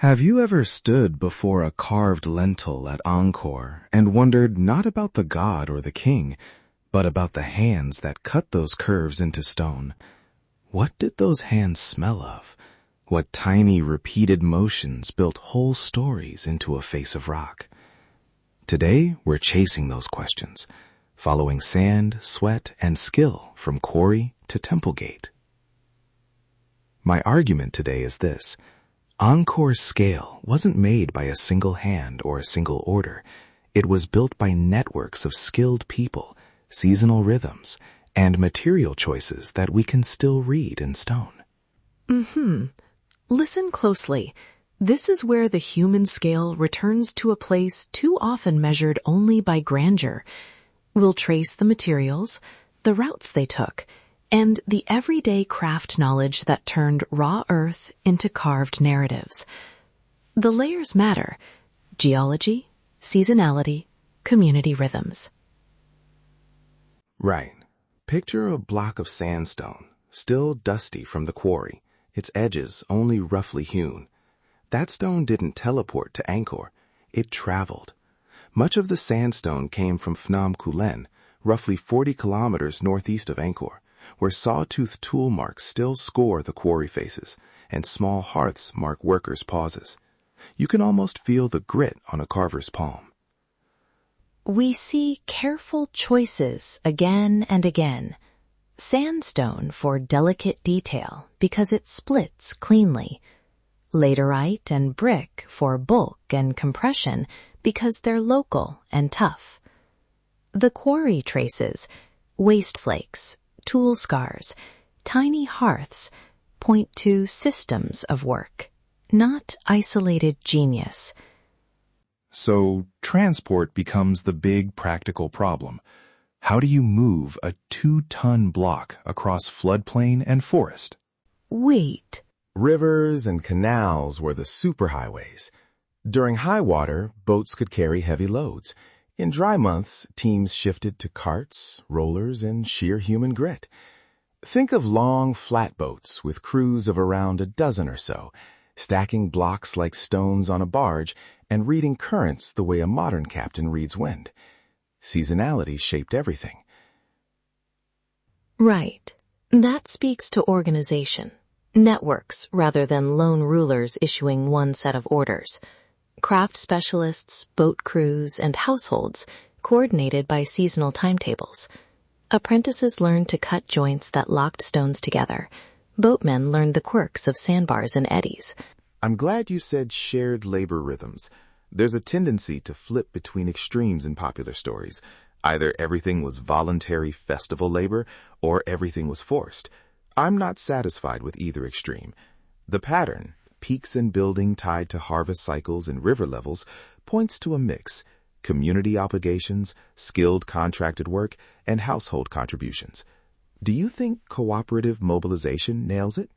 Have you ever stood before a carved lentil at Angkor and wondered not about the god or the king, but about the hands that cut those curves into stone? What did those hands smell of? What tiny repeated motions built whole stories into a face of rock? Today, we're chasing those questions, following sand, sweat, and skill from quarry to temple gate. My argument today is this. Angkor's scale wasn't made by a single hand or a single order. It was built by networks of skilled people, seasonal rhythms, and material choices that we can still read in stone. Listen closely. This is where the human scale returns to a place too often measured only by grandeur. We'll trace the materials, the routes they took, and the everyday craft knowledge that turned raw earth into carved narratives. The layers matter: geology, seasonality, community rhythms. Right. Picture a block of sandstone, still dusty from the quarry, its edges only roughly hewn. That stone didn't teleport to Angkor. It traveled. Much of the sandstone came from Phnom Kulen, roughly 40 kilometers northeast of Angkor, where sawtooth tool marks still score the quarry faces, and small hearths mark workers' pauses. You can almost feel the grit on a carver's palm. We see careful choices again and again. Sandstone for delicate detail because it splits cleanly. Laterite and brick for bulk and compression because they're local and tough. The quarry traces, waste flakes, tool scars, tiny hearths, point to systems of work, not isolated genius. So transport becomes the big practical problem. How do you move a 2-ton block across floodplain and forest? Wait. Rivers and canals were the superhighways. During high water, boats could carry heavy loads. In dry months, teams shifted to carts, rollers, and sheer human grit. Think of long flatboats with crews of around a dozen or so, stacking blocks like stones on a barge and reading currents the way a modern captain reads wind. Seasonality shaped everything. Right. That speaks to organization. Networks rather than lone rulers issuing one set of orders. Craft specialists, boat crews, and households coordinated by seasonal timetables. Apprentices learned to cut joints that locked stones together. Boatmen learned the quirks of sandbars and eddies. I'm glad you said shared labor rhythms. There's a tendency to flip between extremes in popular stories. Either everything was voluntary festival labor or everything was forced. I'm not satisfied with either extreme. The pattern, peaks in building tied to harvest cycles and river levels, points to a mix: community obligations, skilled contracted work, and household contributions. Do you think cooperative mobilization nails it?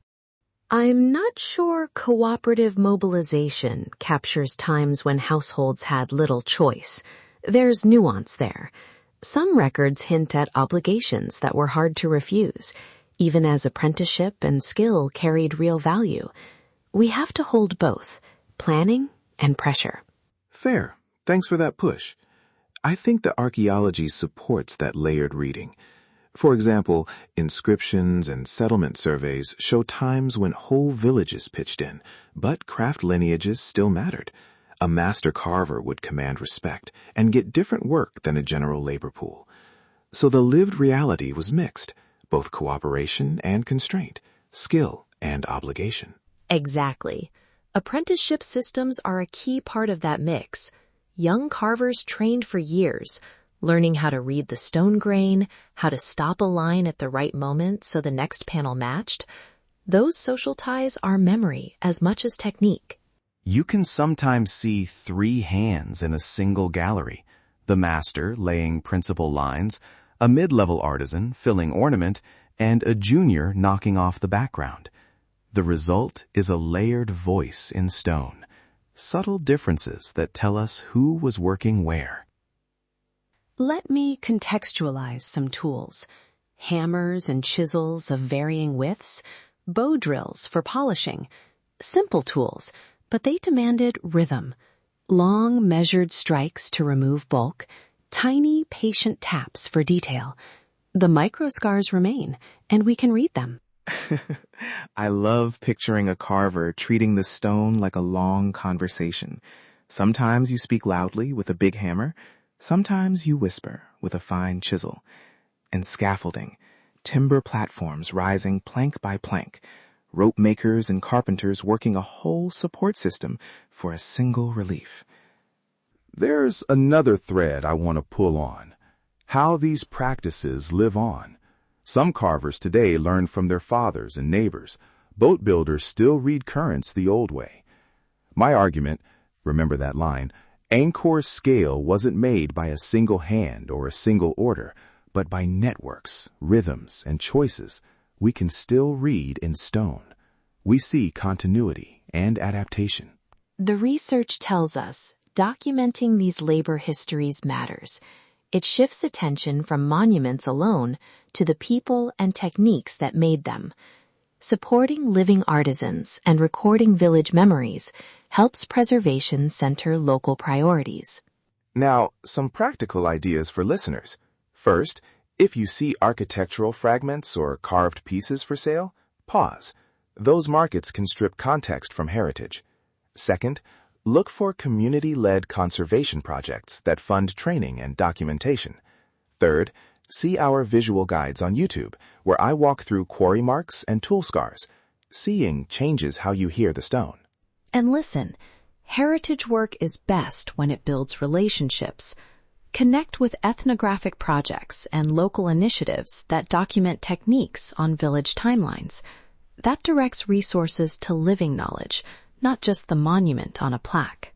I'm not sure cooperative mobilization captures times when households had little choice. There's nuance there. Some records hint at obligations that were hard to refuse, even as apprenticeship and skill carried real value. We have to hold both, planning and pressure. Fair. Thanks for that push. I think the archaeology supports that layered reading. For example, inscriptions and settlement surveys show times when whole villages pitched in, but craft lineages still mattered. A master carver would command respect and get different work than a general labor pool. So the lived reality was mixed, both cooperation and constraint, skill and obligation. Exactly. Apprenticeship systems are a key part of that mix. Young carvers trained for years, learning how to read the stone grain, how to stop a line at the right moment so the next panel matched. Those social ties are memory as much as technique. You can sometimes see 3 hands in a single gallery: the master laying principal lines, a mid-level artisan filling ornament, and a junior knocking off the background. The result is a layered voice in stone, subtle differences that tell us who was working where. Let me contextualize some tools. Hammers and chisels of varying widths, bow drills for polishing, simple tools, but they demanded rhythm. Long, measured strikes to remove bulk, tiny, patient taps for detail. The microscars remain, and we can read them. I love picturing a carver treating the stone like a long conversation. Sometimes you speak loudly with a big hammer. Sometimes you whisper with a fine chisel. And scaffolding, timber platforms rising plank by plank, rope makers and carpenters working a whole support system for a single relief. There's another thread I want to pull on. How these practices live on. Some carvers today learn from their fathers and neighbors. Boat builders still read currents the old way. My argument, remember that line, Angkor's scale wasn't made by a single hand or a single order, but by networks, rhythms, and choices we can still read in stone. We see continuity and adaptation. The research tells us documenting these labor histories matters. It shifts attention from monuments alone to the people and techniques that made them. Supporting living artisans and recording village memories helps preservation center local priorities. Now, some practical ideas for listeners. First, if you see architectural fragments or carved pieces for sale, pause. Those markets can strip context from heritage. Second, look for community-led conservation projects that fund training and documentation. Third, see our visual guides on YouTube, where I walk through quarry marks and tool scars. Seeing changes how you hear the stone. And listen, heritage work is best when it builds relationships. Connect with ethnographic projects and local initiatives that document techniques on village timelines. That directs resources to living knowledge, not just the monument on a plaque.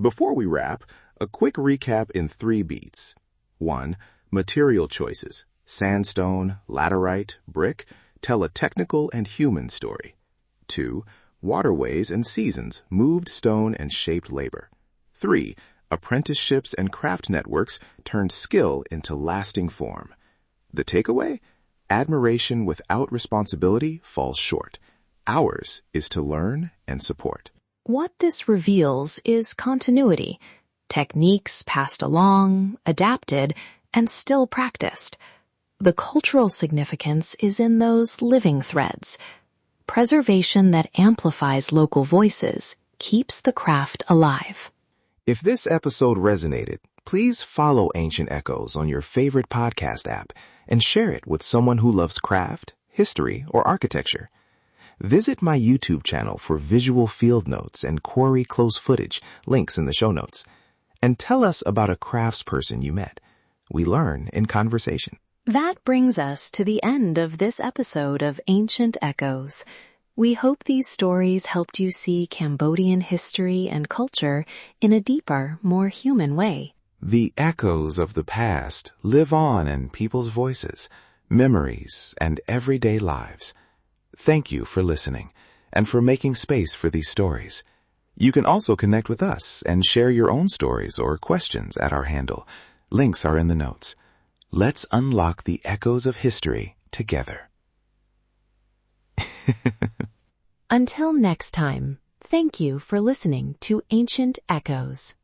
Before we wrap, a quick recap in 3 beats. 1. Material choices. Sandstone, laterite, brick tell a technical and human story. 2. Waterways and seasons moved stone and shaped labor. 3. Apprenticeships and craft networks turned skill into lasting form. The takeaway? Admiration without responsibility falls short. Ours is to learn and support. What this reveals is continuity. Techniques passed along, adapted, and still practiced. The cultural significance is in those living threads. Preservation that amplifies local voices keeps the craft alive. If this episode resonated, please follow Ancient Echoes on your favorite podcast app and share it with someone who loves craft, history, or architecture. Visit my YouTube channel for visual field notes and quarry close footage, links in the show notes. And tell us about a craftsperson you met. We learn in conversation. That brings us to the end of this episode of Ancient Echoes. We hope these stories helped you see Cambodian history and culture in a deeper, more human way. The echoes of the past live on in people's voices, memories, and everyday lives. Thank you for listening and for making space for these stories. You can also connect with us and share your own stories or questions at our handle. Links are in the notes. Let's unlock the echoes of history together. Until next time, thank you for listening to Ancient Echoes.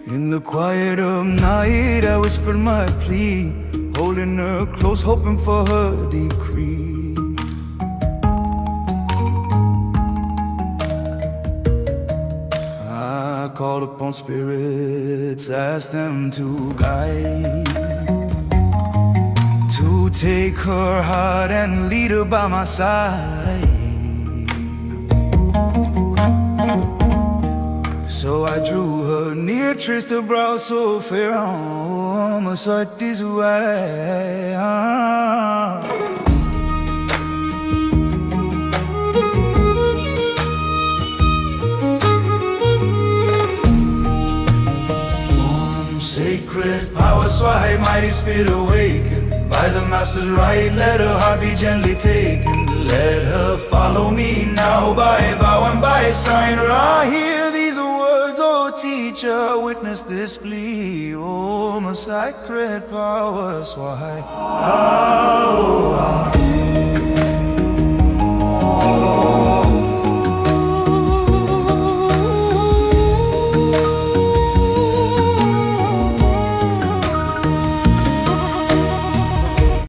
In the quiet of night, I whispered my plea, holding her close, hoping for her decree. I called upon spirits, asked them to guide, to take her heart and lead her by my side. So I drew her near, traced her brow so fair, my sight is way. Sacred power, Swahili mighty spirit awakened. By the master's right, let her heart be gently taken. Let her follow me now by vow and by sign. I hear these words. teacher, witness this plea. Oh, my sacred powers, why?